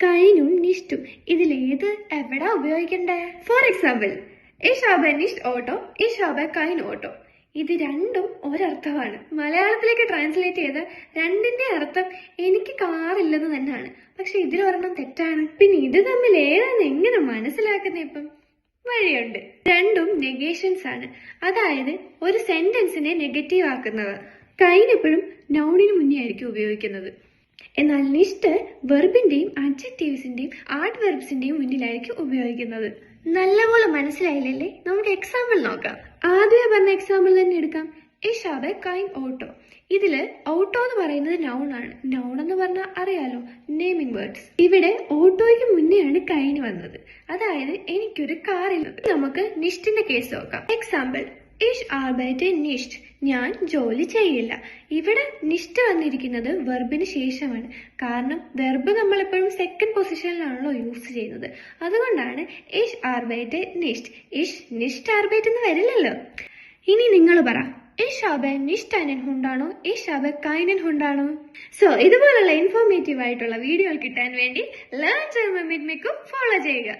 കൈനും നിഷ്ടും ഇതിലേത് എവിടാ ഉപയോഗിക്കണ്ടേ? For example, ich habe nicht ഓട്ടോ, ich habe kein ഓട്ടോ. ഇത് രണ്ടും ഒരർത്ഥമാണ്. മലയാളത്തിലേക്ക് ട്രാൻസ്ലേറ്റ് ചെയ്ത് രണ്ടിന്റെ അർത്ഥം എനിക്ക് കാറില്ലെന്ന് തന്നെയാണ്. പക്ഷെ ഇതിലൊരെണ്ണം തെറ്റാണ്. പിന്നെ ഇത് തമ്മിൽ ഏതാന്ന് എങ്ങനെ മനസ്സിലാക്കുന്ന? ഇപ്പം വഴിയുണ്ട്. രണ്ടും നെഗേഷൻസ് ആണ്, അതായത് ഒരു സെന്റൻസിനെ നെഗറ്റീവ് ആക്കുന്നവ. കൈൻ എപ്പോഴും നൗണിന് മുന്നേ ആയിരിക്കും ഉപയോഗിക്കുന്നത്. എന്നാൽ നിഷ്ട് വെർബിന്റെയും അഡ്ജക്റ്റീവ്സിന്റെയും ആഡ് വെർബ്സിന്റെയും മുന്നിലായിരിക്കും ഉപയോഗിക്കുന്നത്. നല്ലപോലെ മനസ്സിലായില്ലല്ലേ? നമുക്ക് എക്സാമ്പിൾ നോക്കാം. ആദ്യമേ പറഞ്ഞ എക്സാമ്പിൾ തന്നെ എടുക്കാം. ich habe kein auto. ഇതില് ഓട്ടോ എന്ന് പറയുന്നത് നൗൺ ആണ്. നൗൺ എന്ന് പറഞ്ഞാൽ അറിയാലോ, നെയിമിംഗ് വേർഡ്സ്. ഇവിടെ ഓട്ടോയ്ക്ക് മുന്നെയാണ് കൈന് വന്നത്, അതായത് എനിക്കൊരു കാർ ഇല്ലത്. നമുക്ക് നിഷ്ടിന്റെ കേസ് നോക്കാം. Example, ich arbeite nicht. ഞാൻ ജോലി ചെയ്യില്ല. ഇവിടെ നിഷ്ട് വന്നിരിക്കുന്നത് വെർബിന് ശേഷമാണ്. കാരണം വെർബ് നമ്മളെപ്പോഴും സെക്കൻഡ് പൊസിഷനിലാണല്ലോ യൂസ് ചെയ്യുന്നത്. അതുകൊണ്ടാണ് ich arbeite nicht. ich nicht arbeite എന്ന് വരില്ലല്ലോ. ഇനി നിങ്ങൾ പറ, ich habe nicht einen Hund ആണോ, ich habe keinen Hund ആണോ? സോ ഇതുപോലുള്ള ഇൻഫോർമേറ്റീവ് ആയിട്ടുള്ള വീഡിയോകൾ കിട്ടാൻ വേണ്ടി ലേൺ ജർമ്മൻ വിത്ത് മിക്കും ഫോളോ ചെയ്യുക.